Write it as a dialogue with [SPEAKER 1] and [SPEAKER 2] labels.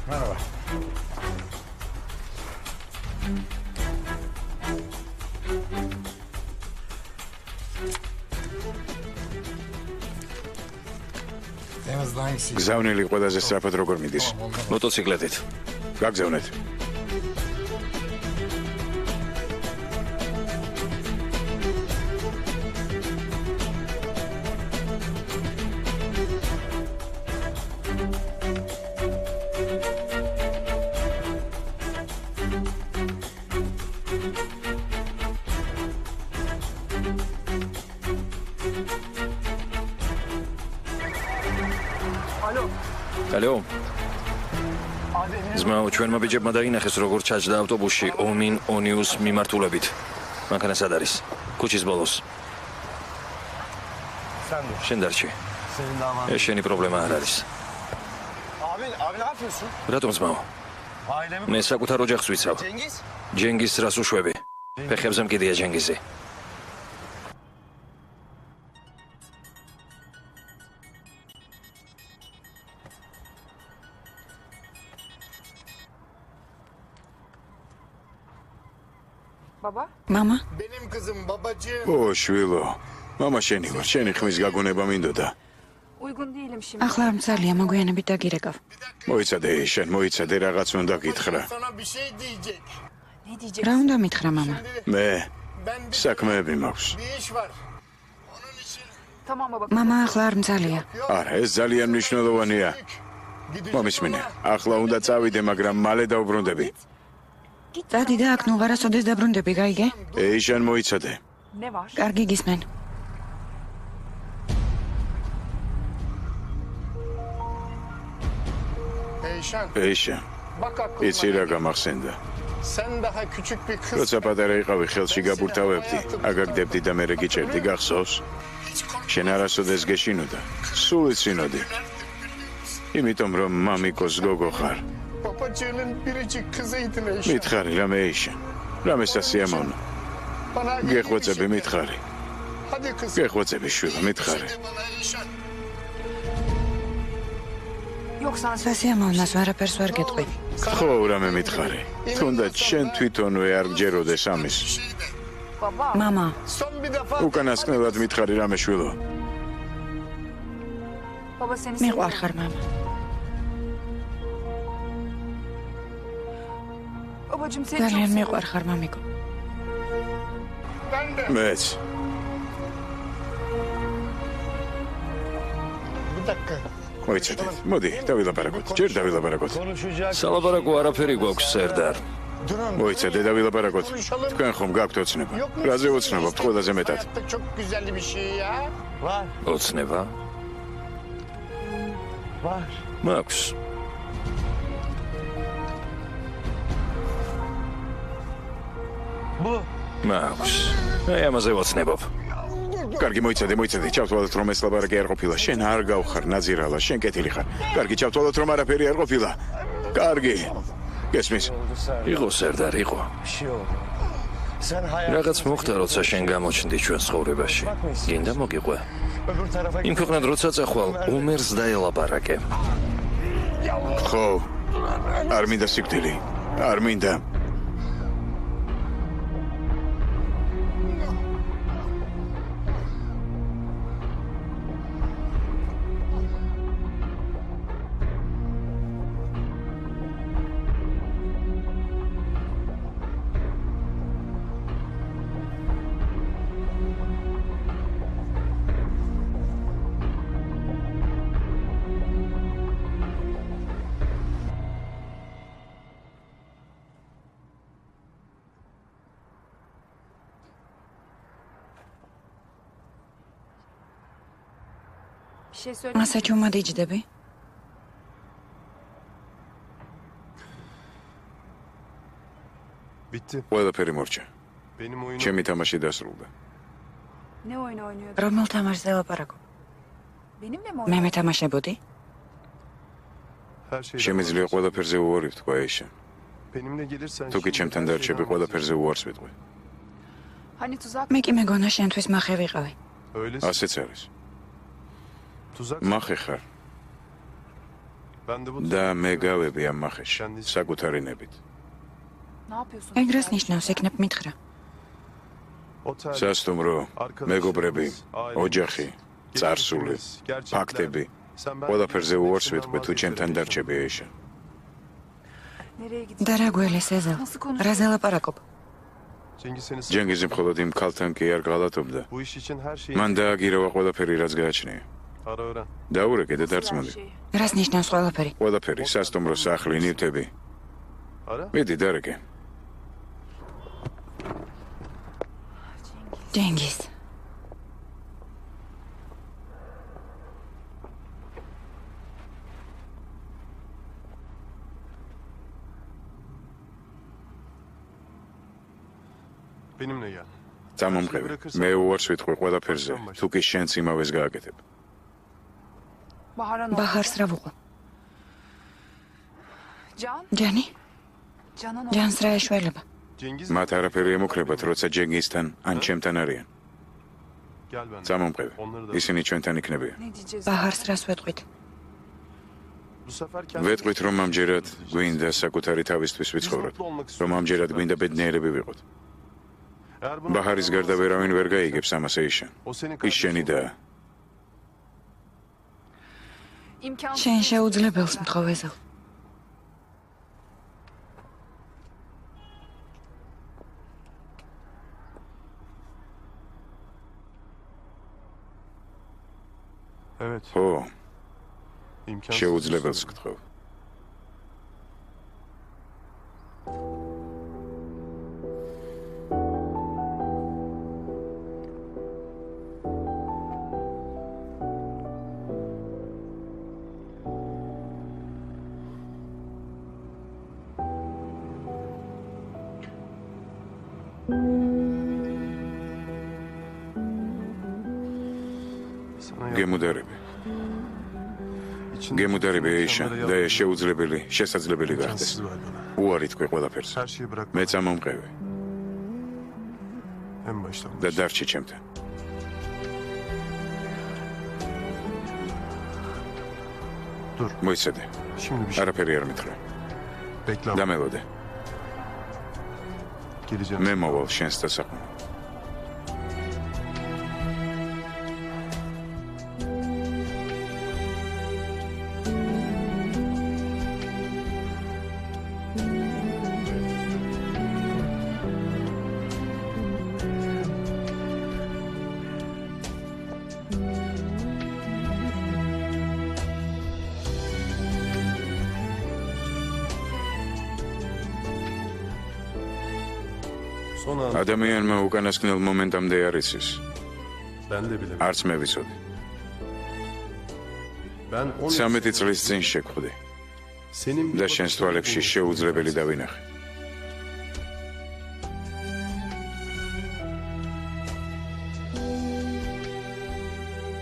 [SPEAKER 1] Merhaba.
[SPEAKER 2] გზავნილი ყველაზე სწრაფად როგორ მიდის?
[SPEAKER 3] მოტოციკლეთით.
[SPEAKER 2] გაგზავნეთ.
[SPEAKER 3] ალო. ზმაო, ჩვენმა ბიჭებმა დაინახეს როგორ ჩაჯდა ავტობუსში ომინ ონიუს მიმართულებით. მანქანა სად არის? ქუჩის ბოლოს. შენ დარჩი. ეს შენი პრობლემა არ არის.
[SPEAKER 1] Abi ne yapıyorsun?
[SPEAKER 3] რატომ ზმაო? მე საკუთარ ოჯახს ვიცავ.
[SPEAKER 1] Cengiz?
[SPEAKER 3] ჯენგიზს რას უშვები? ფეხებზე მკიდია ჯენგიზი.
[SPEAKER 4] Baba?
[SPEAKER 5] Mama?
[SPEAKER 1] Benim kızım babacığım.
[SPEAKER 2] ო, შვილო. მამა შენი ვარ, შენი ხმის გაგონება მინდოდა.
[SPEAKER 4] Uygun değilim şimdi.
[SPEAKER 5] ახლა არ მცალია მოგვიანებით დაგირეკავ.
[SPEAKER 2] მოიცადე, შენ მოიცადე, რაღაც უნდა გითხრა.
[SPEAKER 1] Sana bir şey diyecek.
[SPEAKER 4] Ne diyeceksin?
[SPEAKER 5] რა უნდა მითხრა მამა?
[SPEAKER 2] მე
[SPEAKER 1] Ben bir,
[SPEAKER 2] საქმეები მაქვს.
[SPEAKER 1] bir iş var. Onun için
[SPEAKER 4] Tamam baba.
[SPEAKER 5] მამა ახლა არ მცალია.
[SPEAKER 2] არა, ეს ძალიან მნიშვნელოვანია.
[SPEAKER 1] gideceğim
[SPEAKER 2] მომისმინე,
[SPEAKER 1] ona.
[SPEAKER 2] ახლა უნდა წავიდე, მაგრამ მალე დავბრუნდები.
[SPEAKER 5] წადი და აქ ნუ ვარასოდეს დაბრუნდები, გაიგე?
[SPEAKER 2] ეიშან მოიცადე.
[SPEAKER 4] Ne var?
[SPEAKER 5] კარგი გისმენ.
[SPEAKER 1] Eyşan,
[SPEAKER 2] ეიშან,
[SPEAKER 1] bak aklıma.
[SPEAKER 2] იცი რა გამახსენდა?
[SPEAKER 1] Sen daha küçük bir kız.
[SPEAKER 2] როცა პატარა იყავი, ხელში გაბურთავებდი, აგაგდებდი და მე რეგიჭერდი, გახსოვს? შენ არასოდეს გეშინოდა. სულ იცინოდი. იმიტომ რომ მამიკოს გოგო ხარ.
[SPEAKER 1] Babacığının biricik kızıydın Eyşan.
[SPEAKER 2] მითხარი რამე ეიშან. რამე სასიამოვნო.
[SPEAKER 1] Bana iyi bir
[SPEAKER 2] გეხვეწები
[SPEAKER 1] şey.
[SPEAKER 2] მითხარი.
[SPEAKER 1] Hadi kızım.
[SPEAKER 2] გეხვეწები შვილო, მითხარი.
[SPEAKER 1] Bana Eyşan.
[SPEAKER 4] Yok sana söyle.
[SPEAKER 5] სასიამოვნოს ვარაფერს ვერ გეტყვი.
[SPEAKER 2] ხო, რამე მითხარი. თუნდაც შენ თვითონვე არ გჯეროდეს ამის.
[SPEAKER 4] Baba.
[SPEAKER 5] მამა,
[SPEAKER 1] Son bir defa.
[SPEAKER 2] უკანასკნელად მითხარი რამე შვილო.
[SPEAKER 4] Baba seni
[SPEAKER 5] მიყვარ
[SPEAKER 4] seviyorum.
[SPEAKER 5] ხარ მამა.
[SPEAKER 4] Babacığım seni çok
[SPEAKER 5] ძალიან
[SPEAKER 4] seviyorum.
[SPEAKER 5] მიყვარ ხარ მამიკო.
[SPEAKER 1] Ben de.
[SPEAKER 2] მეც.
[SPEAKER 1] Bir dakika.
[SPEAKER 2] მოიცადეთ. მოდი, დავილაპარაკოთ. ჯერ დავილაპარაკოთ.
[SPEAKER 3] სალაპარაკო არაფერი გვაქვს, სერდარ.
[SPEAKER 1] Durun.
[SPEAKER 2] მოიცადე, დავილაპარაკოთ. თქვენ ხომ გაქვთ ოცნება?
[SPEAKER 1] Yok mu?
[SPEAKER 2] რაზე ოცნებობთ ყველაზე მეტად?
[SPEAKER 1] Hayatta çok güzel bir şey ya. Var.
[SPEAKER 3] ოცნება?
[SPEAKER 1] Var.
[SPEAKER 3] მაქვს.
[SPEAKER 1] Bu.
[SPEAKER 3] მაქვს. აი ამაზე ვოცნებობ.
[SPEAKER 2] კარგი, მოიცადე, ჩავთვალოთ რომ ეს ლაპარაკი არ ყოფილა. შენ არ გავხარ ნაზირალა, შენ კეთილი ხარ. კარგი, ჩავთვალოთ რომ არაფერი არ ყოფილა. კარგი. გესმის?
[SPEAKER 3] იყო სერდარ, იყო.
[SPEAKER 1] Sen hayat
[SPEAKER 3] რაღაც მოხდა, როცა შენ გამოჩნდი ჩვენ ცხოვრებაში. გინდა მოგიყვე?
[SPEAKER 1] öbür tarafa
[SPEAKER 3] იმ ქვეყნად როცა წახვალ, უმერს დაელაპარაკე.
[SPEAKER 2] ხო. არ მინდა სიკვდილი. არ მინდა.
[SPEAKER 4] Bir şey söyle.
[SPEAKER 5] ასა ჩუმად იჯდები?
[SPEAKER 6] Bitti.
[SPEAKER 2] ყველაფერი მორჩა.
[SPEAKER 6] Benim oyunum
[SPEAKER 2] ჩემი თამაში დასრულდა.
[SPEAKER 4] Ne oyun oynuyordun?
[SPEAKER 5] რომელ თამაშზე ლაპარაკობ?
[SPEAKER 4] Benimle mi
[SPEAKER 5] მე
[SPEAKER 4] oynuyordun?
[SPEAKER 5] მეთამაშებოდი?
[SPEAKER 6] her şeyden
[SPEAKER 2] შემიძლია
[SPEAKER 6] vazgeçtim.
[SPEAKER 2] ყველაფერზე უარი ვთქვა ეიშა.
[SPEAKER 6] Benimle gelirsen
[SPEAKER 2] თუ კი
[SPEAKER 6] şimdi
[SPEAKER 2] ჩემთან
[SPEAKER 6] her
[SPEAKER 2] დარჩები,
[SPEAKER 6] şeyden
[SPEAKER 2] ყველაფერზე უარს ვიტყვი.
[SPEAKER 4] Hani tuzak?
[SPEAKER 5] მე კი მეგონა შენთვის მახე ვიყავი.
[SPEAKER 6] Öylesin.
[SPEAKER 2] ასეც არის.
[SPEAKER 6] Tuzak.
[SPEAKER 2] მახე ხარ
[SPEAKER 6] Ben de bu
[SPEAKER 2] და მე გავები ამ მახეში საკუთარი ნებით.
[SPEAKER 4] Ne yapıyorsun?
[SPEAKER 5] ეგ რას ნიშნავს ეკნებ მითხრა?
[SPEAKER 6] otel,
[SPEAKER 2] სასტუმრო, მეგობრები, ოჯახი, წარსული, ფაქტები. ყველაფერზე უარს ვიტყვი თუ ჩემთან დარჩები ეშა.
[SPEAKER 4] Nereye gideceksin?
[SPEAKER 5] დარაგველი სეზელ.
[SPEAKER 4] Nasıl konuşuyorsun?
[SPEAKER 5] რაზე ლაპარაკობ?
[SPEAKER 6] Cengiz seni
[SPEAKER 2] ჯენგიზი მხოლოდ იმ ქალთან კი არ გალათობდა.
[SPEAKER 6] bu iş için her şeyi
[SPEAKER 2] მან დააგიროვა ყველაფერი, რაც გააჩნია.
[SPEAKER 6] ara öğren.
[SPEAKER 2] დაურეკე და
[SPEAKER 4] Nasıl her
[SPEAKER 2] დარწმუნდი.
[SPEAKER 4] şeyi?
[SPEAKER 5] რას ნიშნავს ყველაფერი?
[SPEAKER 2] ყველაფერი, სასტუმრო, სახლი, ნივთები.
[SPEAKER 6] Ara.
[SPEAKER 2] მიდი დარეკე.
[SPEAKER 5] ჯენგიზ.
[SPEAKER 6] Benimle gel.
[SPEAKER 2] წამომყევი. მე უარს ვიტყვი ყველაფერზე. თუ კი შენც იმავეს გააკეთებ.
[SPEAKER 4] Bahar'a ne oldu?
[SPEAKER 5] ბაჰარს რა ვუყო?
[SPEAKER 4] Can?
[SPEAKER 5] ჯანი?
[SPEAKER 4] Can'a ne oldu?
[SPEAKER 5] ჯანს რა ეშველება?
[SPEAKER 6] Cengiz
[SPEAKER 2] მათ არაფერი ემუქრებათ, როცა ჯენგიზთან ან ჩემთან არიან.
[SPEAKER 6] gel ben.
[SPEAKER 2] წამომყევი.
[SPEAKER 6] Onları da.
[SPEAKER 2] ისინი ჩვენთან იქნებიან.
[SPEAKER 4] Ne diyeceğiz?
[SPEAKER 5] ბაჰარს რას ვეტყვით?
[SPEAKER 6] Bu sefer kendi
[SPEAKER 2] ვეტყვით, რომ ამჯერად გვინდა საკუთარი თავისთვის ვიცხოვროთ. რომ ამჯერად გვინდა ბედნიერები ვიყოთ.
[SPEAKER 6] Eğer bunu
[SPEAKER 2] ბაჰარის გარდა ვერავინ ვერ გაიგებს ამას ეიშა.
[SPEAKER 6] o senin
[SPEAKER 2] ის შენი და
[SPEAKER 4] İmkansız.
[SPEAKER 5] შენ შეუძლებელს მთხოვეზელ.
[SPEAKER 6] Evet.
[SPEAKER 2] ო,
[SPEAKER 6] imkansız.
[SPEAKER 2] შეუძლებელს გთხოვ.
[SPEAKER 6] Sana
[SPEAKER 2] გემუდარები.
[SPEAKER 6] içinde
[SPEAKER 2] გემუდარები ეიშა
[SPEAKER 6] imkanları
[SPEAKER 2] და
[SPEAKER 6] yapmak
[SPEAKER 2] შეუძლებელი, შესაძლებელი გახდეს.
[SPEAKER 6] imkansız ver bana.
[SPEAKER 2] უარი თქვი ყველაფერს.
[SPEAKER 6] Her şeyi bırak.
[SPEAKER 2] მე წამომყევი
[SPEAKER 6] En baştan.
[SPEAKER 2] და დარჩი ჩემთან.
[SPEAKER 6] Dur.
[SPEAKER 2] მოიცადე.
[SPEAKER 6] Şimdi bir şey.
[SPEAKER 2] არაფერი არ მითხრა.
[SPEAKER 6] Bekle.
[SPEAKER 2] დამელოდე.
[SPEAKER 6] Geleceğim.
[SPEAKER 2] მე მოვალ შენს დასაყრდენად.
[SPEAKER 6] Son an
[SPEAKER 2] ადამიანმა უკანასკნელ მომენტამდე არ იცის.
[SPEAKER 6] ben de bilemem.
[SPEAKER 2] არც მე ვიცოდი.
[SPEAKER 6] Ben
[SPEAKER 2] 13 წლის წინ შეკვდი
[SPEAKER 6] senin
[SPEAKER 2] და შენს თვალებში შეუძლებელი დავინახე.